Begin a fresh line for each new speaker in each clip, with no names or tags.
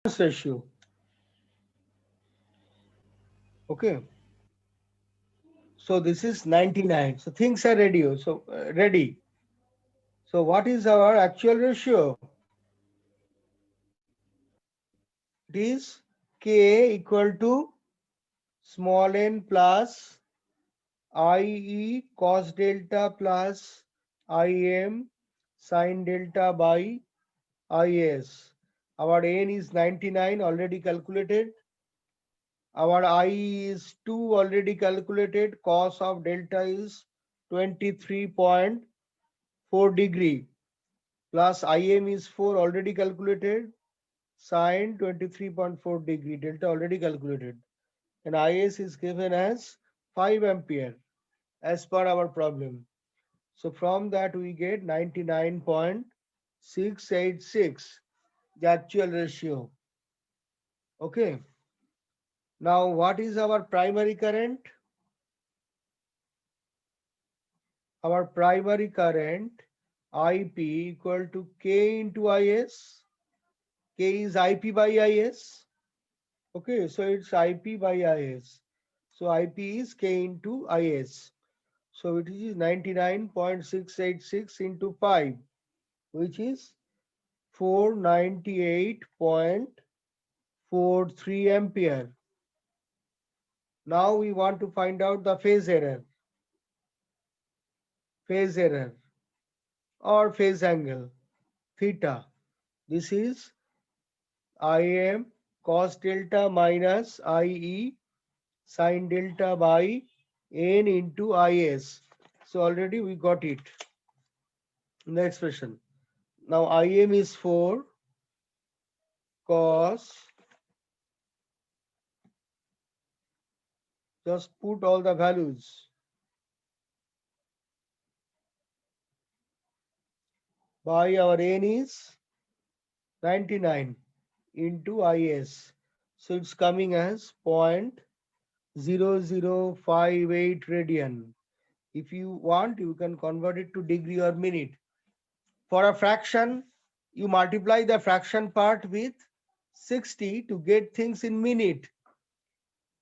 ratio. Okay, so this is 99. So things are ready. Ready. So what is our actual ratio? It is K equal to small n plus IE cos delta plus IM sin delta by IS. Our n is 99 already calculated. Our IE is 2 already calculated. Cos of delta is 23.4 degree plus IM is 4 already calculated. Sin 23.4 degree delta already calculated. And IS is given as 5 ampere as per our problem. So from that we get 99.686, the actual ratio. Okay. Now what is our primary current? Our primary current IP equal to K into IS. K is IP by IS. Okay, so it's IP by IS. So IP is K into IS. So it is 99.686 into 5, which is 498.43 ampere. Now we want to find out the phase error or phase angle, theta. This is Im cos delta minus IE sin delta by n into IS. So already we got it in the expression. Now Im is 4 cos, just put all the values, by our n is 99 into IS. So it's coming as 0.0058 radian. If you want, you can convert it to degree or minute. For a fraction, you multiply the fraction part with 60 to get things in minute.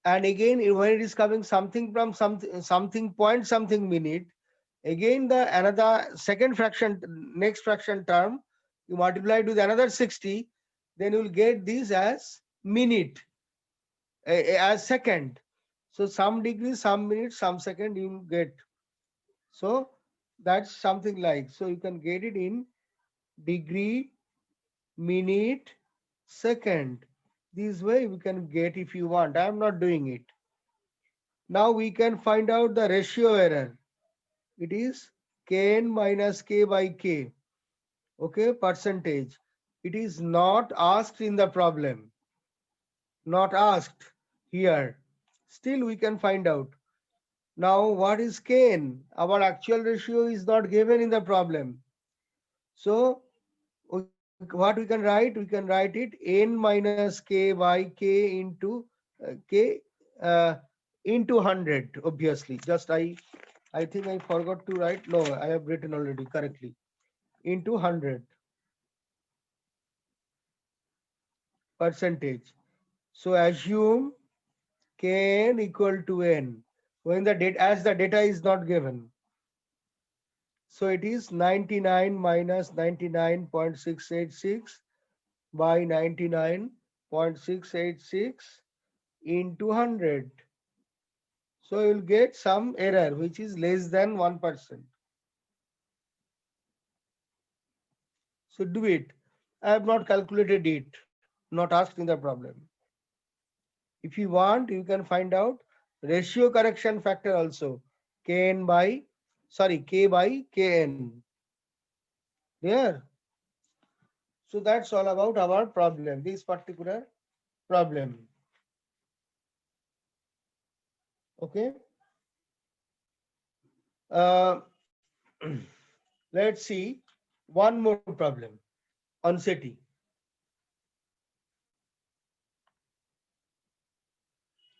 And again, when it is coming something from something point something minute, again the another second fraction, next fraction term, you multiply it with another 60, then you will get this as minute, as second. So some degree, some minute, some second you will get. So that's something like, so you can get it in degree, minute, second. This way we can get if you want. I am not doing it. Now we can find out the ratio error. It is Kn minus K by K. Okay, percentage. It is not asked in the problem. Not asked here. Still we can find out. Now what is Kn? Our actual ratio is not given in the problem. So what we can write? We can write it n minus k by k into k uh, into 100. Obviously, just I think I forgot to write. No, I have written already correctly. Into 100 percentage. So assume kn equal to n when the data, as the data is not given. So it is 99 minus 99.686 by 99.686 into 100. So you'll get some error which is less than 1%. So do it. I have not calculated it, not asked in the problem. If you want, you can find out ratio correction factor also. Kn by, sorry, K by Kn. There. So that's all about our problem, this particular problem. Okay. Uh, let's see one more problem on SETI.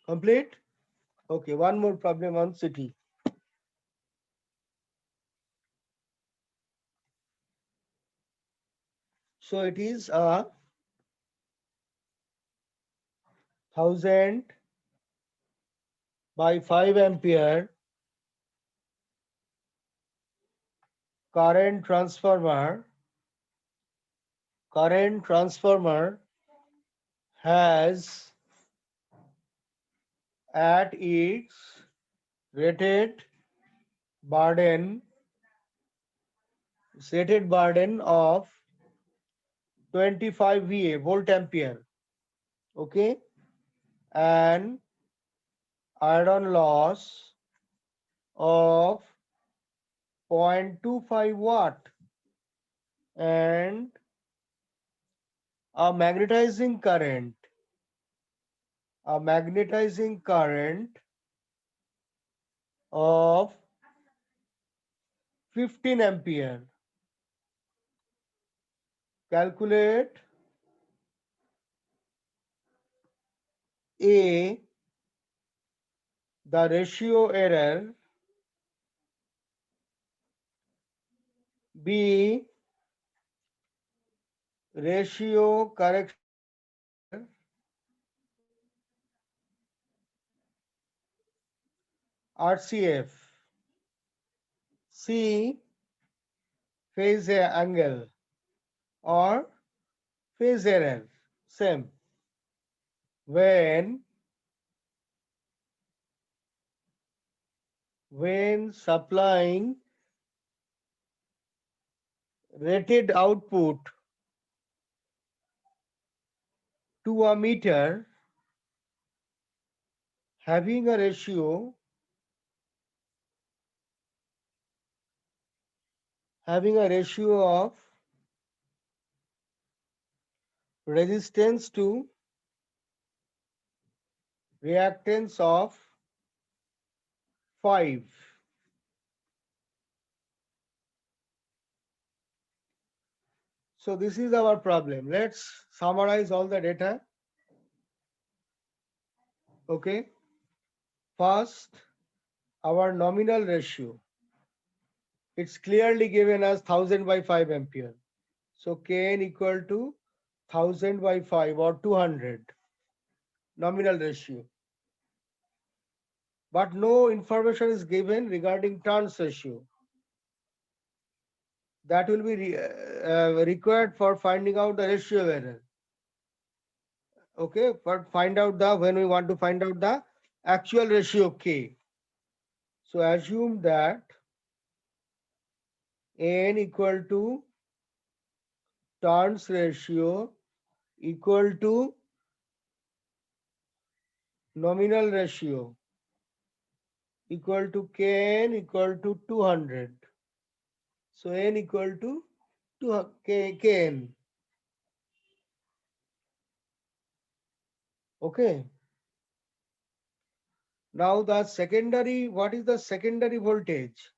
Complete? Okay, one more problem on SETI. So it is a 1000 by 5 ampere current transformer has at its rated burden of 25 VA volt ampere, okay, and iron loss of 0.25 watt and a magnetizing current of 15 ampere. Calculate A, the ratio error, B, ratio correction error, RCF, C, phase angle or phase error, same. When supplying rated output to a meter having a ratio of resistance to reactance of 5. So this is our problem. Let's summarize all the data. Okay. First, our nominal ratio. It's clearly given as 1000 by 5 ampere. So Kn equal to 1000 by 5 or 200 nominal ratio. But no information is given regarding turns ratio. That will be required for finding out the ratio error. Okay, but when we want to find out the actual ratio K. So assume that N equal to turns ratio equal to nominal ratio equal to Kn equal to 200. So N equal to Kn. Okay. Now the secondary, what is the secondary voltage?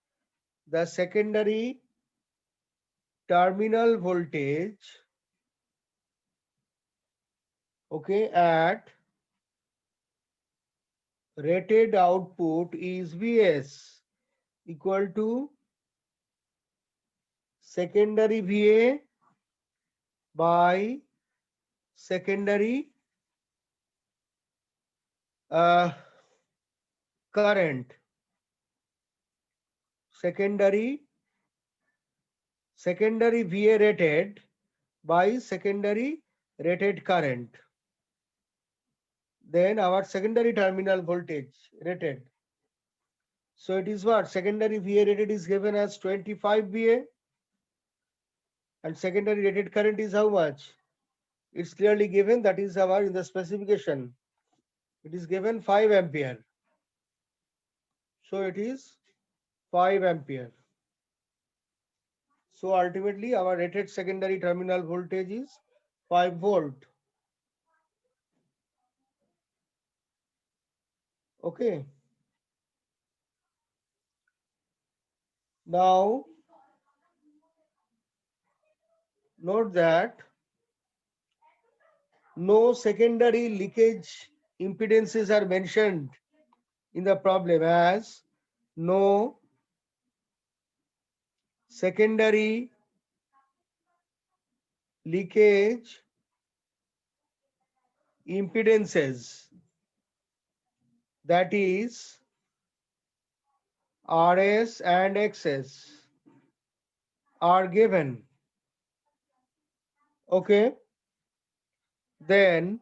The secondary terminal voltage, okay, at rated output is Vs equal to secondary VA by secondary current, secondary VA rated by secondary rated current. Then our secondary terminal voltage rated. So it is what? Secondary VA rated is given as 25 VA and secondary rated current is how much? It's clearly given, that is our in the specification. It is given 5 ampere. So it is 5 ampere. So ultimately our rated secondary terminal voltage is 5 volt. Okay. Now note that no secondary leakage impedances are mentioned in the problem, as no secondary leakage impedances that is RS and XS are given. Okay, then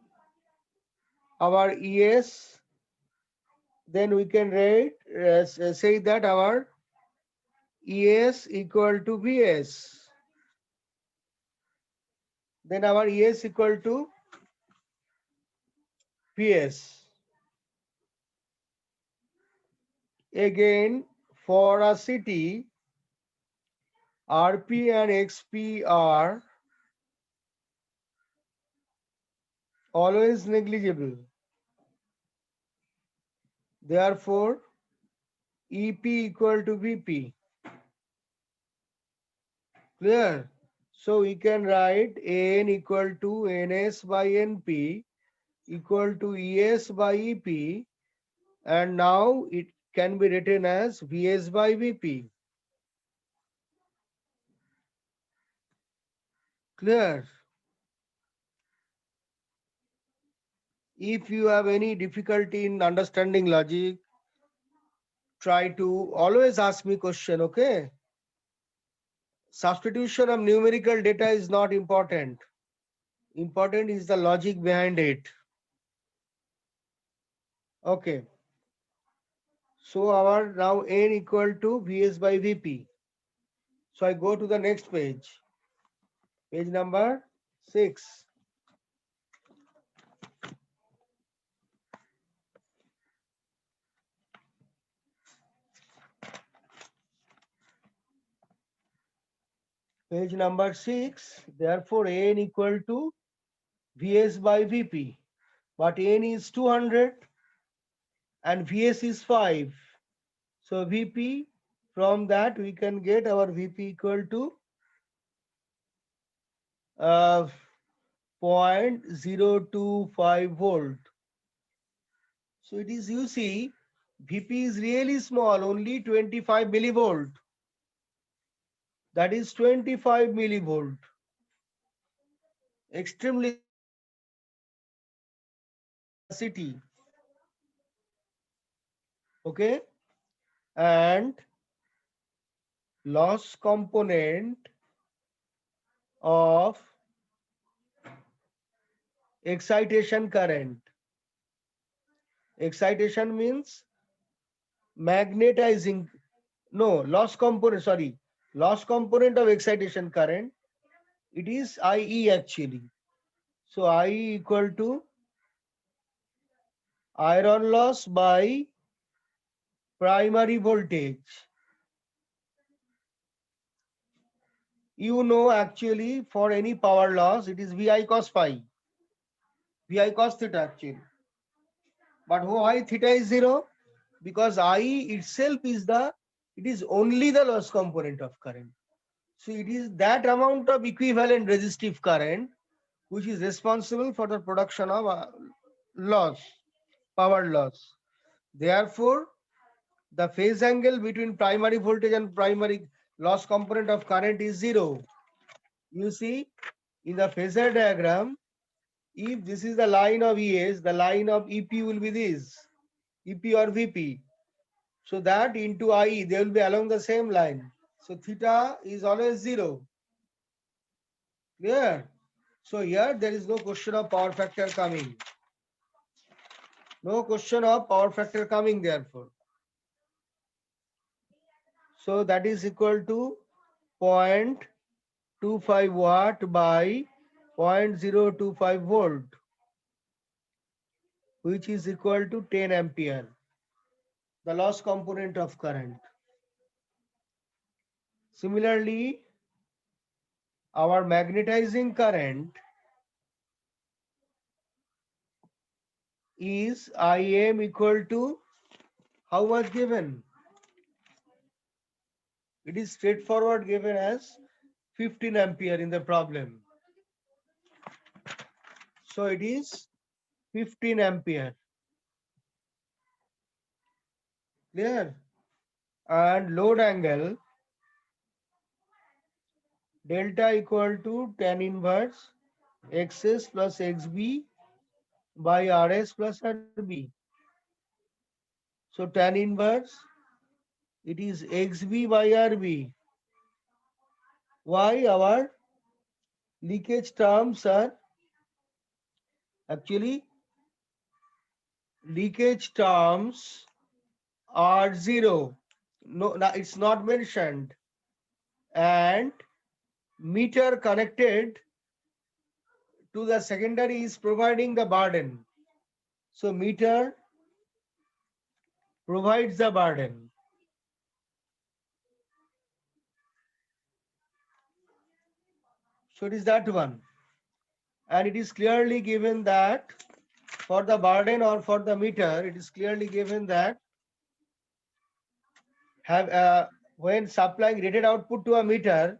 our ES, then we can write say that our ES equal to VS. Then our ES equal to VS. Again, for a city, RP and XP are always negligible. Therefore, EP equal to VP. Clear? So we can write AN equal to NS by NP equal to ES by EP, and now it can be written as VS by VP. Clear? If you have any difficulty in understanding logic, try to always ask me question, okay? Substitution of numerical data is not important. Important is the logic behind it. Okay. So our now N equal to VS by VP. So I go to the next page. Page number 6. Page number 6. Therefore, N equal to VS by VP. But N is 200 and VS is 5. So VP, from that we can get our VP equal to 0.025 volt. So it is, you see, VP is really small, only 25 millivolt. That is 25 millivolt. Extremely small for a city. Okay. And loss component of excitation current. Excitation means magnetizing, no, loss component, sorry, loss component of excitation current, it is IE actually. So IE equal to iron loss by primary voltage. You know, actually for any power loss, it is VI cos phi, VI cos theta actually. But why theta is 0? Because IE itself is it is only the loss component of current. So it is that amount of equivalent resistive current which is responsible for the production of loss, power loss. Therefore, the phase angle between primary voltage and primary loss component of current is 0. You see, in the phasor diagram, if this is the line of ES, the line of EP will be this, EP or VP. So that into IE, they will be along the same line. So theta is always 0. Clear? So here there is no question of power factor coming. No question of power factor coming therefore. So that is equal to 0.25 watt by 0.025 volt, which is equal to 10 ampere, the loss component of current. Similarly, our magnetizing current is IM equal to how much given? It is straightforward given as 15 ampere in the problem. So it is 15 ampere. Clear? And load angle delta equal to tan inverse XS plus XB by RS plus RB. So tan inverse, it is XB by RB. Why? Our leakage terms are actually leakage terms are 0. No, it's not mentioned. And meter connected to the secondary is providing the burden. So meter provides the burden. So it is that one. And it is clearly given that for the burden or for the meter, it is clearly given that when supplying rated output to a meter,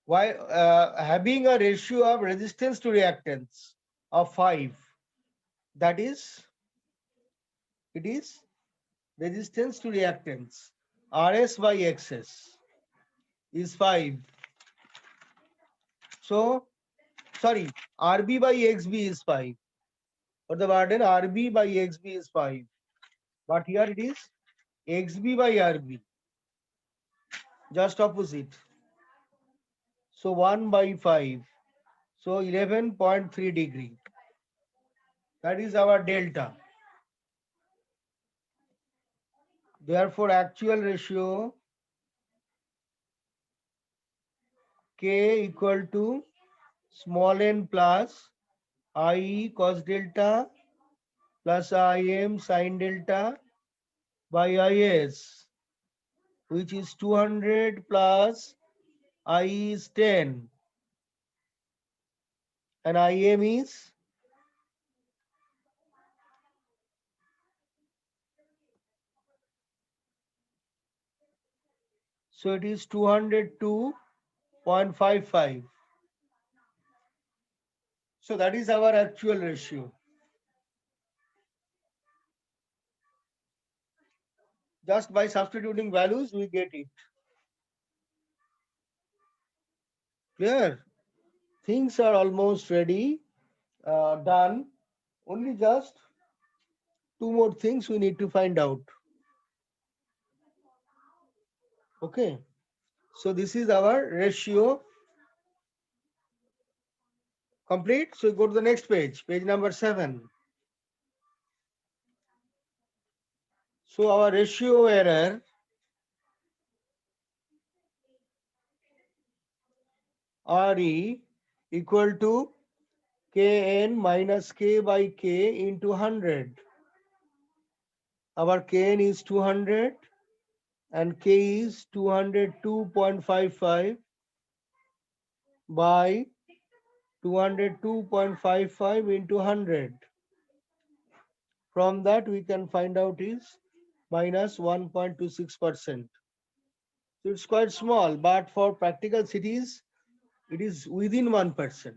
while having a ratio of resistance to reactance of 5, that is, it is resistance to reactance, RS by XS is 5. So, sorry, RB by XB is 5. For the burden, RB by XB is 5. But here it is XB by RB, just opposite. So 1 by 5. So 11.3 degree. That is our delta. Therefore, actual ratio K equal to small n plus IE cos delta plus IM sin delta by IS, which is 200 plus IE is 10 and IM is 202.55. So that is our actual ratio. Just by substituting values, we get it. Clear? Things are almost ready, done. Only just 2 more things we need to find out. Okay. So this is our ratio complete. So go to the next page, page number 7. So our ratio error RE equal to Kn minus K by K into 100. Our Kn is 200 and K is 202.55 by 202.55 into 100. From that we can find out is minus 1.26%. So it's quite small, but for practical cities, it is within 1%.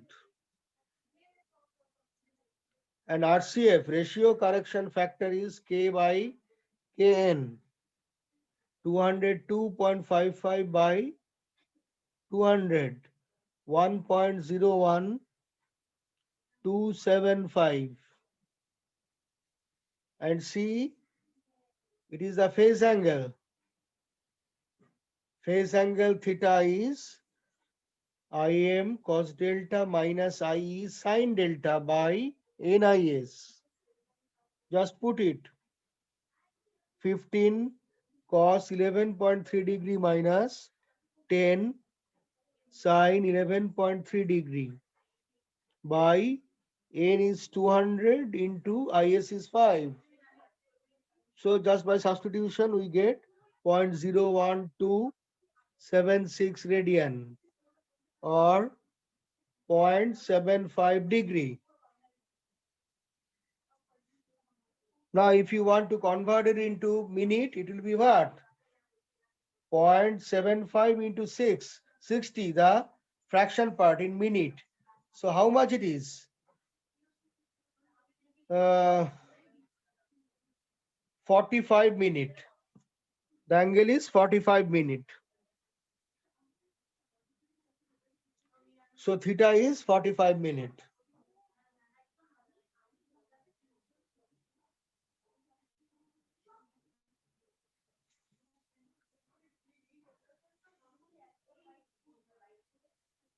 And RCF, ratio correction factor, is K by Kn, 202.55 by 200, 1.01275. And C, it is the phase angle. Phase angle theta is Im cos delta minus IE sin delta by NIS. Just put it 15 cos 11.3 degree minus 10 sin 11.3 degree by N is 200 into IS is 5. So just by substitution we get 0.01276 radian or 0.75 degree. Now if you want to convert it into minute, it will be what? 0.75 into 6, 60, the fraction part in minute. So how much it is? 45 minute. The angle is 45 minute. So theta is 45 minute.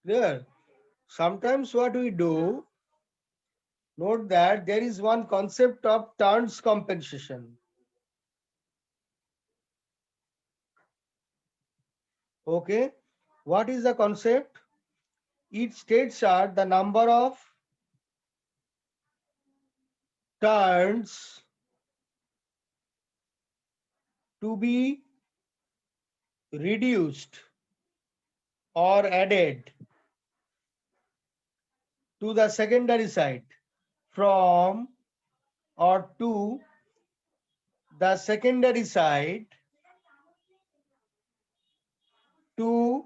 Clear? Sometimes what we do, note that there is one concept of turns compensation. Okay. What is the concept? It states are the number of turns to be reduced or added to the secondary side from or to the secondary side to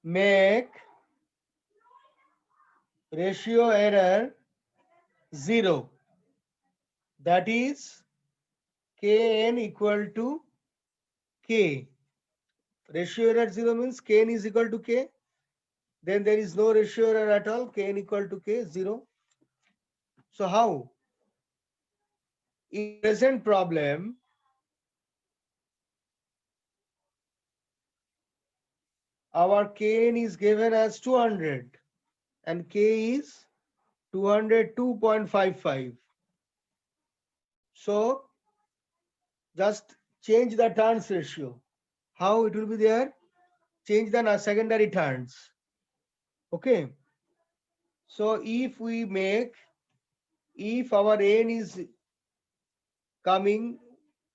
make ratio error 0. That is Kn equal to K. Ratio error 0 means Kn is equal to K. Then there is no ratio error at all. Kn equal to K, 0. So how? In present problem, our Kn is given as 200 and K is 202.55. So just change the turns ratio. How it will be there? Change the secondary turns. Okay. So if we make, if our n is coming,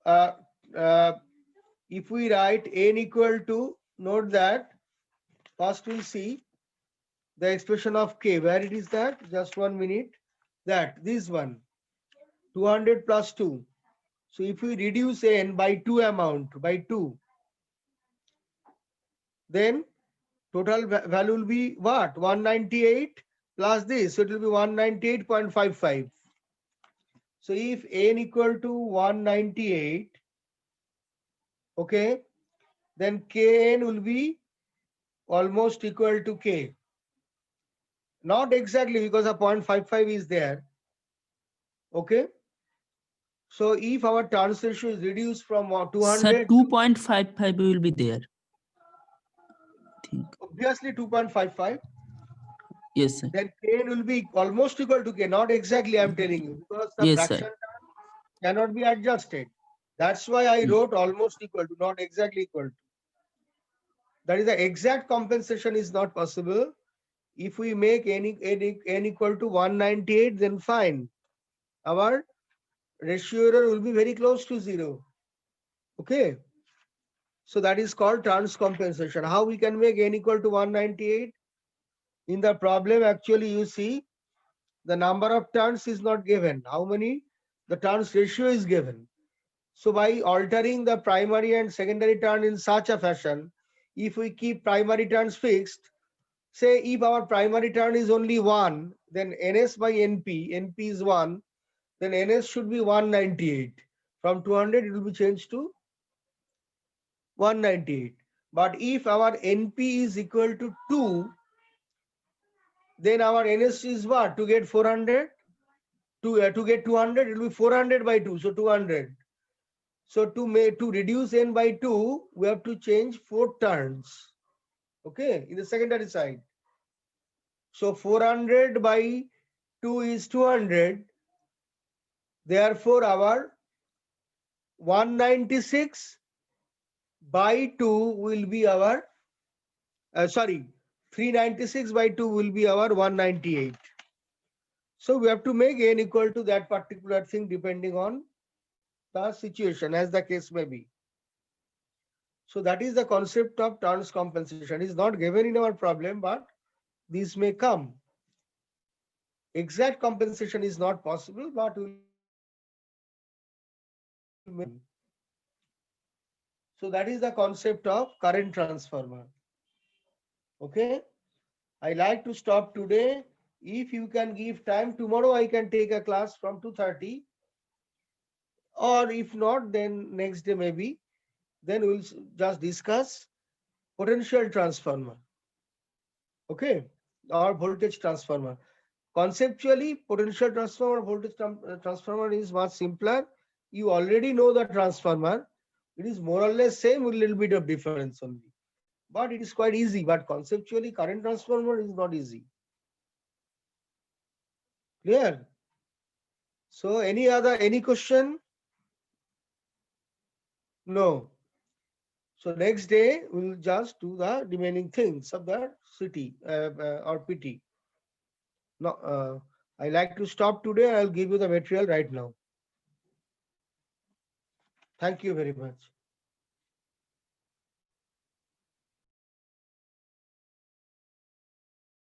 uh, uh, if we write n equal to, note that first we'll see the expression of k. Where it is that? Just 1 minute. That this one, 200 plus 2. So if we reduce n by 2 amount, by 2, then total value will be what? 198 plus this. So it will be 198.55. So if n equal to 198, okay, then Kn will be almost equal to K. Not exactly because a 0.55 is there. Okay. So if our turns ratio is reduced from
Sir,
200 to
2.55 will be there. Think.
obviously 2.55,
Yes, sir.
then Kn will be almost equal to K. Not exactly, I'm telling you, because the
Yes,
fraction
sir.
cannot be adjusted. That's why I
Mm.
wrote almost equal to, not exactly equal to. That is the exact compensation is not possible. If we make n equal to 198, then fine. Our ratio error will be very close to 0. Okay. So that is called turns compensation. How we can make n equal to 198? In the problem, actually, you see the number of turns is not given. How many? The turns ratio is given. So by altering the primary and secondary turn in such a fashion, if we keep primary turns fixed, say if our primary turn is only 1, then ns by np is 1, then ns should be 198. From 200, it will be changed to 198. But if our np is equal to 2, then our ns is what? To get 400? To get 200, it will be 400 by 2, so 200. So to reduce n by 2, we have to change 4 turns. Okay, in the secondary side. So 400 by 2 is 200. Therefore, our 196 by 2 will be our, 396 by 2 will be our 198. So we have to make n equal to that particular thing depending on the situation, as the case may be. So that is the concept of turns compensation. It is not given in our problem, but this may come. Exact compensation is not possible, but will make. So that is the concept of current transformer. Okay. I like to stop today. If you can give time, tomorrow I can take a class from 2:30. Or if not, then next day maybe. Then we'll just discuss potential transformer. Okay. Or voltage transformer. Conceptually, potential transformer, voltage transformer is much simpler. You already know the transformer. It is more or less same with a little bit of difference only. but it is quite easy. But conceptually, current transformer is not easy. Clear? So any question? No. So next day we'll just do the remaining things of the city or PT. No, I like to stop today. I'll give you the material right now. Thank you very much.